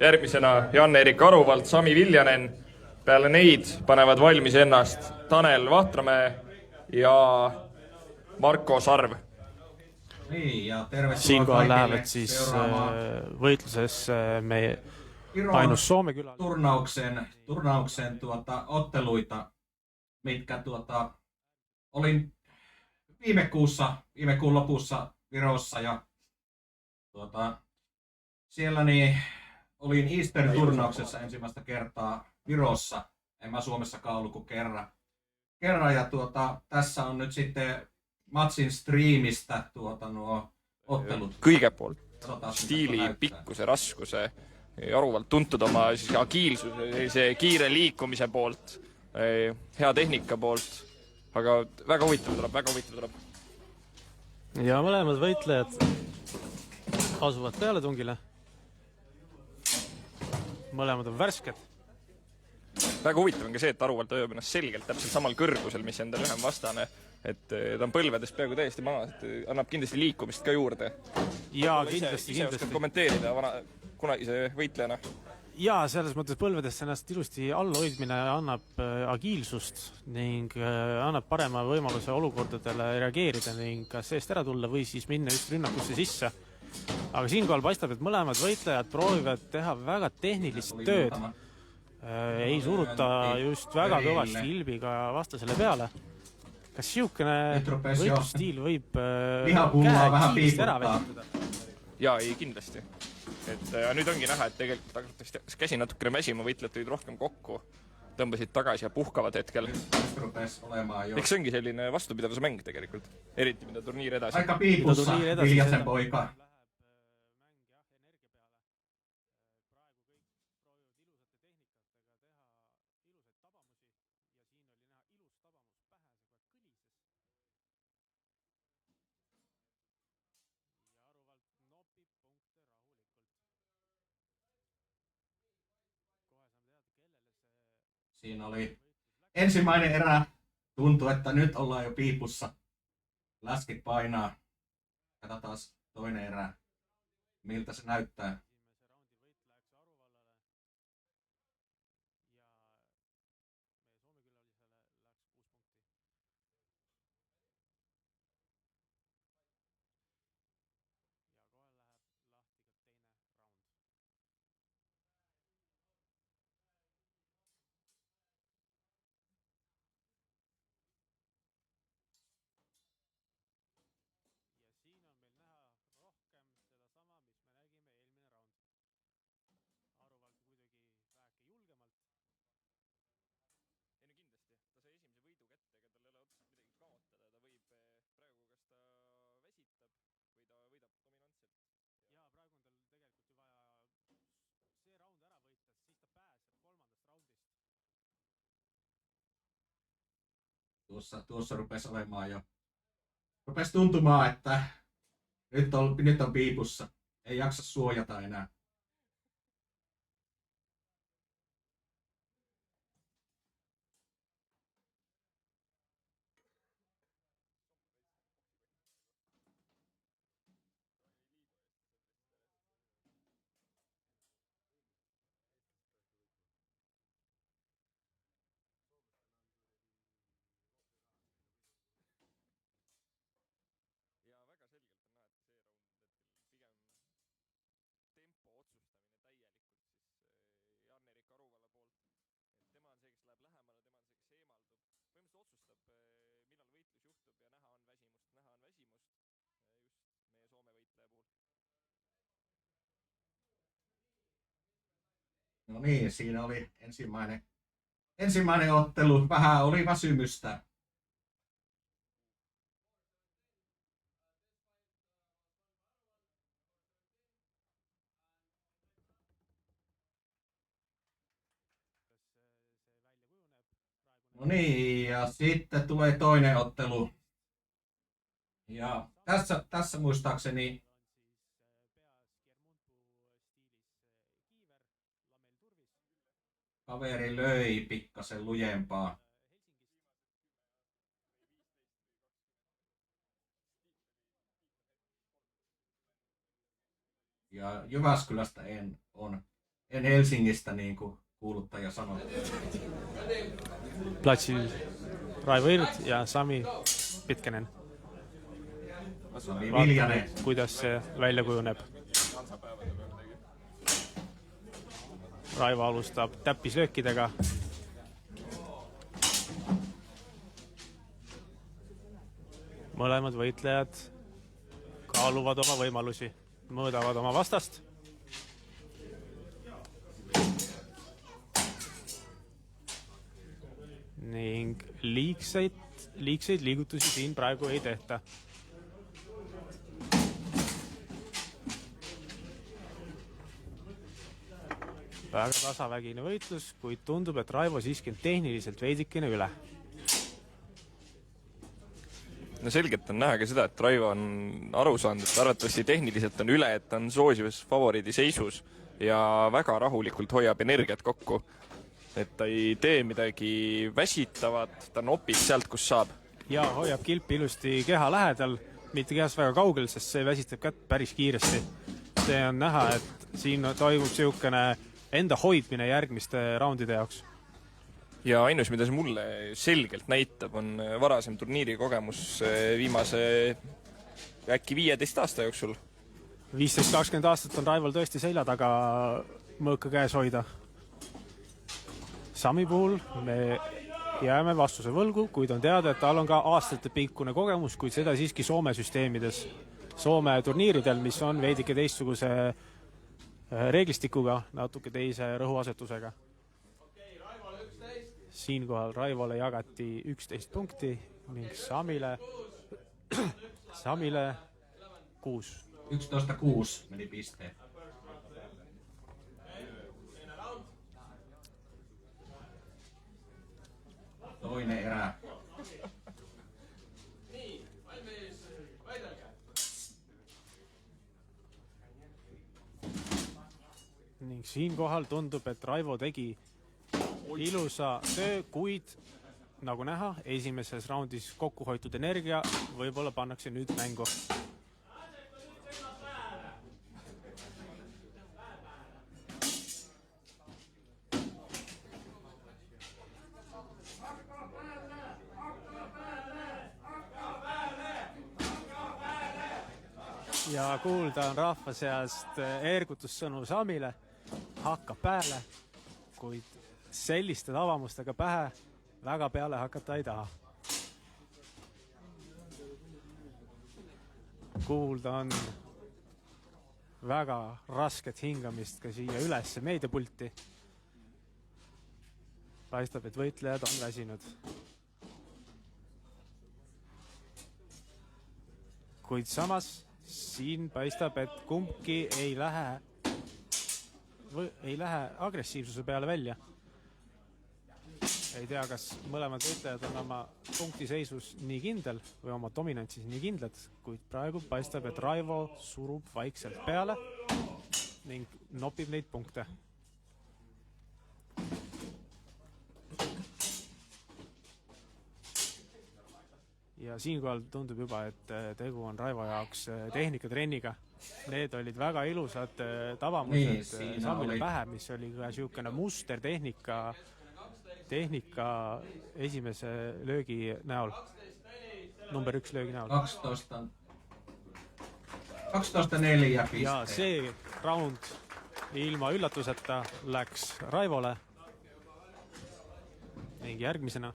järgmisena Jan-Erik Aruvald, Sami Viljanen. Peale neid panevad valmis ennast Tanel Vahtramäe ja Marko Sarv. Nii, ja tervetuloa siinkohal kaikille lähevad siis võitluses meie ainus Soome külal. Turnauksen otteluita, mitkä olin viime kuun lopussa Virossa ja siellä niin olin Easter-turnauksessa ensimmäistä kertaa Virossa. En mä Suomessakaan ollut kuin kerran ja tässä on nyt sitten matsin striimistä nuo ottelut. Kõige poolt stiili, pikkuse, raskuse, Aruvalt tuntud oma agiilsuse, kiire liikumise poolt, hea tehnika poolt, aga väga huvitav tuleb. Ja mõlemad võitlejad asuvad pealetungile. Mõlemad on värsked. Väga huvitav on ka see, et Aruvalt ööb ennast selgelt täpselt samal kõrgusel, mis enda lühem vastane. Et ta on põlvedest peaaegu täiesti maas, et annab kindlasti liikumist ka juurde. Ja kindlasti. Ise oskad kommenteerida kunagise võitlejana? Ja selles mõttes põlvedest ennast ilusti allhoidmine annab agiilsust ning annab parema võimaluse olukordadele reageerida ning kas seest ära tulla või siis minna just rünnakusse sisse. Aga siinkohal paistab, et mõlemad võitlejad proovivad teha väga tehnilist tööd. Ei suruta just väga kõvasti ilbiga vastasele peale. Kas siukene võitlusstiil võib käe kiiresti ära veetada? Jaa, ei kindlasti. Nüüd ongi näha, et tegelikult käsi natukene mäsima, võitlejad tulid rohkem kokku, tõmbasid tagasi ja puhkavad hetkel. Eks see ongi selline vastupidavuse mäng tegelikult, eriti mida turniir edasi. Aika piipussa, Viljasen poika. Siinä oli ensimmäinen erä. Tuntuu, että nyt ollaan jo piipussa. Läskit painaa. Katsotaan toinen erä. Miltä se näyttää. Tuossa rupesi olemaan jo. Rupesi tuntumaan, että nyt on piipussa. Ei jaksa suojata enää. No niin, siinä oli ensimmäinen ottelu. Vähän oli väsymystä. No niin, ja sitten tulee toinen ottelu. Ja tässä muistaakseni kaveri löi pikkasen lujempaa. Ja Jyväskylästä on En Helsingistä, niin kuin kuuluttaja sanoi. Platsil Raivo Irt ja Sami Pitkänen. Sami Viljanen. Vaatame, kuidas see välja kujuneb. Raivo alustab täppislöökidega. Mõlemad võitlejad kaaluvad oma võimalusi, mõõdavad oma vastast. Ning liigseid liigutusi siin praegu ei tehta. Väga tasavägine võitlus, kuid tundub, et Raivo siiski on tehniliselt veidikene üle. No selgelt on näha ka seda, et Raivo on aru saanud, et arvatavasti tehniliselt on üle, et ta on soosivas favoriidi seisus ja väga rahulikult hoiab energiat kokku. Et ta ei tee midagi väsitavat, ta nopib sealt, kus saab. Ja hoiab kilpi ilusti keha lähedal, mitte kehast väga kaugel, sest see väsitab kätt päris kiiresti. See on näha, et siin toimub siukene enda hoidmine järgmiste raundide jaoks. Ja ainus, mida see mulle selgelt näitab, on varasem turniiri kogemus viimase äkki 15 aasta jooksul. 15-20 aastat on Raivol tõesti selja taga mõõka käes hoida. Sami puhul me jääme vastuse võlgu, kuid on teada, et tal on ka aastate pikkune kogemus, kuid seda siiski Soome süsteemides. Soome turniiridel, mis on veidike teistsuguse reeglistikuga, natuke teise rõhuasetusega. Siinkohal Raivole jagati 11 punkti ning Samile 6. 11-6 meni pisteet. Toinen erä. Ning siinkohal tundub, et Raivo tegi ilusa töö, kuid nagu näha, esimeses raundis kokku hoitud energia võib-olla pannakse nüüd mängu. Ja kuulda on rahva seast ergutussõnu Samile, hakkab pääle, kuid selliste tavamustega pähe väga peale hakata ei taha. Kuulda on väga rasket hingamist ka siia ülesse meediapulti. Paistab, et võitlejad on väsinud. Kuid samas siin paistab, et kumbki ei lähe agressiivsuse peale välja. Ei tea, kas mõlemad võitlejad on oma punktiseisus nii kindel või oma dominantsis nii kindlad, kuid praegu paistab, et Raivo surub vaikselt peale ning nopib neid punkte. Ja siinkohal tundub juba, et tegu on Raivo jaoks tehnikatrenniga. Need olid väga ilusad tavamused Samile pähe, mis oli ka siukene muster tehnika esimese löögi näol. Number 1 löögi näol. 12-4 piste. Ja see round ilma üllatuseta läks Raivole. Ning järgmisena